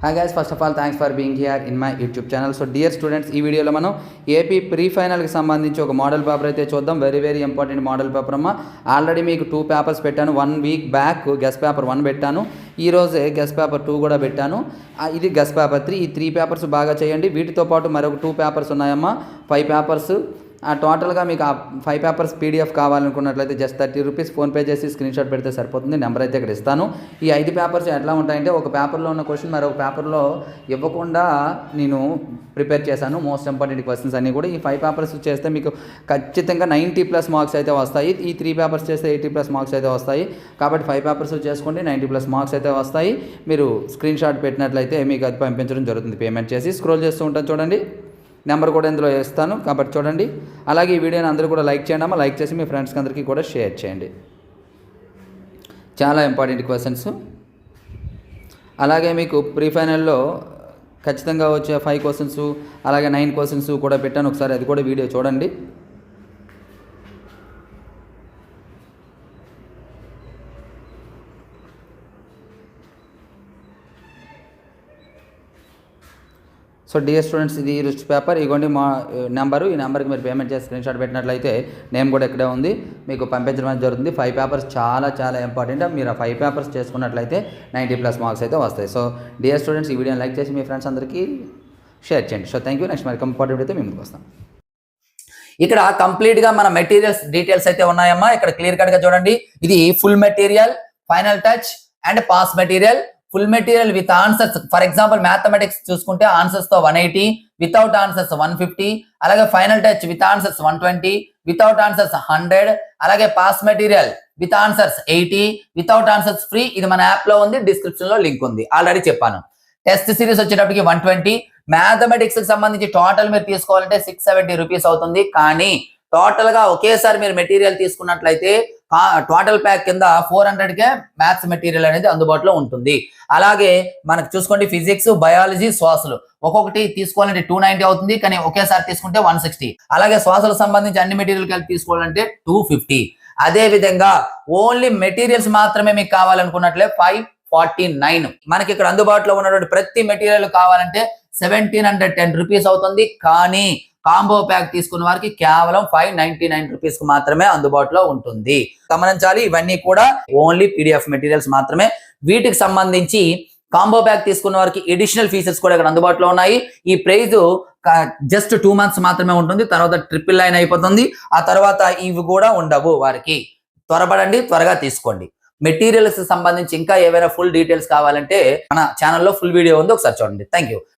Hi guys, first of all thanks for being here in my YouTube channel. So dear students, ఈ వీడియోలో మనం AP pre ఫైనల్కి సంబంధించి ఒక మోడల్ పేపర్ అయితే చూద్దాం. వెరీ ఇంపార్టెంట్ మోడల్ పేపర్ అమ్మ. ఆల్రెడీ మీకు 2 పేపర్స్ పెట్టాను. 1 వీక్ బ్యాక్ గెస్ట్ పేపర్ 1 పెట్టాను. ఈరోజే గెస్ట్ పేపర్ 2 కూడా పెట్టాను. ఇది గెస్ట్ పేపర్ 3. ఈ 3 పేపర్స్ బాగా చేయండి. వీటితో పాటు మరొక 2 పేపర్స్ ఉన్నాయమ్మా, 5 పేపర్స్. టోటల్గా మీకు ఆ 5 పేపర్స్ పీడిఎఫ్ కావాలనుకున్నట్లయితే జస్ట్ 30 రూపీస్ ఫోన్పే చేసి స్క్రీన్ షాట్ పెడితే సరిపోతుంది. నెంబర్ అయితే ఇక్కడ ఇస్తాను. ఈ 5 పేపర్స్ ఎట్లా ఉంటాయంటే, ఒక పేపర్లో ఉన్న క్వశ్చన్ మరొక పేపర్లో ఇవ్వకుండా నేను ప్రిపేర్ చేశాను. మోస్ట్ ఇంపార్టెంట్ క్వశ్చన్స్ అన్నీ కూడా. ఈ 5 పేపర్స్ చేస్తే మీకు ఖచ్చితంగా 90+ మార్క్స్ అయితే వస్తాయి. ఈ 3 పేపర్స్ చేస్తే 80+ మార్క్స్ అయితే వస్తాయి. కాబట్టి 5 పేపర్స్ చేసుకోండి, 90+ మార్క్స్ అయితే వస్తాయి. మీరు స్క్రీన్ షాట్ పెట్టినట్లయితే మీకు అది పంపించడం జరుగుతుంది. పేమెంట్ చేసి స్క్రోల్ చేస్తూ ఉంటాను చూడండి. నెంబర్ కూడా ఇందులో వేస్తాను కాబట్టి చూడండి. అలాగే ఈ వీడియోని అందరూ కూడా లైక్ చేయండి అమ్మా. లైక్ చేసి మీ ఫ్రెండ్స్కి అందరికీ కూడా షేర్ చేయండి. చాలా ఇంపార్టెంట్ క్వశ్చన్స్. అలాగే మీకు ప్రీ ఫైనల్లో ఖచ్చితంగా వచ్చే 5 క్వశ్చన్స్ అలాగే 9 క్వశ్చన్స్ కూడా పెట్టాను. ఒకసారి అది కూడా వీడియో చూడండి. సో డియర్ స్టూడెంట్స్, ఇది రిస్ట్ పేపర్. ఇగోండి మా నెంబరు. ఈ నెంబర్కి మీరు పేమెంట్ చేసి స్క్రీన్ షాట్ పెట్టినట్లయితే నేమ్ కూడా ఇక్కడే ఉంది, మీకు పంపించడం జరుగుతుంది. 5 పేపర్స్ చాలా ఇంపార్టెంట్. మీరు ఆ 5 పేపర్స్ చేసుకున్నట్లయితే 90+ మార్క్స్ అయితే వస్తాయి. సో డియర్ స్టూడెంట్స్, ఈ వీడియోని లైక్ చేసి మీ ఫ్రెండ్స్ అందరికీ షేర్ చేయండి. So thank you. నెక్స్ట్ మరి ఇంపార్టెంట్ అయితే మీ ముందుకు వస్తాం. ఇక్కడ కంప్లీట్గా మన మెటీరియల్స్ డీటెయిల్స్ అయితే ఉన్నాయమ్మా. ఇక్కడ క్లియర్ కట్గా చూడండి. ఇది full material, final touch and pass material. Full material with answers, for example mathematics చూసుకుంటే ఆన్సర్స్ తో 180, వితౌట్ ఆన్సర్స్ 150, అలాగే final touch with answers 120, without answers 100, అలాగే pass material with answers 80, without answers free. ఇది మన app లో ఉంది, description లో link ఉంది, ఆల్రెడీ చెప్పాను. టెస్ట్ సిరీస్ వచ్చేటప్పటికి 120. మ్యాథమెటిక్స్ కి సంబంధించి టోటల్ మీరు తీసుకోవాలంటే 670 రూపీస్ అవుతుంది. కానీ టోటల్ గా ఒకేసారి మీరు మెటీరియల్ తీసుకున్నట్లయితే టోటల్ ప్యాక్ కింద 400కే మ్యాథ్స్ మెటీరియల్ అనేది అందుబాటులో ఉంటుంది. అలాగే మనకు చూసుకోండి, ఫిజిక్స్, బయాలజీ, శ్వాసలు ఒక్కొక్కటి తీసుకోవాలంటే 290 అవుతుంది. కానీ ఒకేసారి తీసుకుంటే 160. అలాగే శ్వాసలకు సంబంధించి అన్ని మెటీరియల్ కలిపి తీసుకోవాలంటే 250. అదే విధంగా ఓన్లీ మెటీరియల్స్ మాత్రమే మీకు కావాలనుకున్నట్లే 549. మనకి ఇక్కడ అందుబాటులో ఉన్నటువంటి ప్రతి మెటీరియల్ కావాలంటే 1710 రూపీస్ అవుతుంది. కానీ కాంబో ప్యాక్ తీసుకున్న వారికి కేవలం 599 రూపీస్ కు మాత్రమే అందుబాటులో ఉంటుంది. గమనించాలి, ఇవన్నీ కూడా ఓన్లీ పీడిఎఫ్ మెటీరియల్స్ మాత్రమే. వీటికి సంబంధించి కాంబో ప్యాక్ తీసుకున్న వారికి ఎడిషనల్ ఫీచర్స్ కూడా ఇక్కడ అందుబాటులో ఉన్నాయి. ఈ ప్రైజ్ జస్ట్ 2 మంత్స్ మాత్రమే ఉంటుంది. తర్వాత 999 అయిపోతుంది. ఆ తర్వాత ఇవి కూడా ఉండవు వారికి. త్వరపడండి, త్వరగా తీసుకోండి. మెటీరియల్స్ సంబంధించి ఇంకా ఏవైనా ఫుల్ డీటెయిల్స్ కావాలంటే మన ఛానల్లో ఫుల్ వీడియో ఉంది, ఒకసారి చూడండి. Thank you.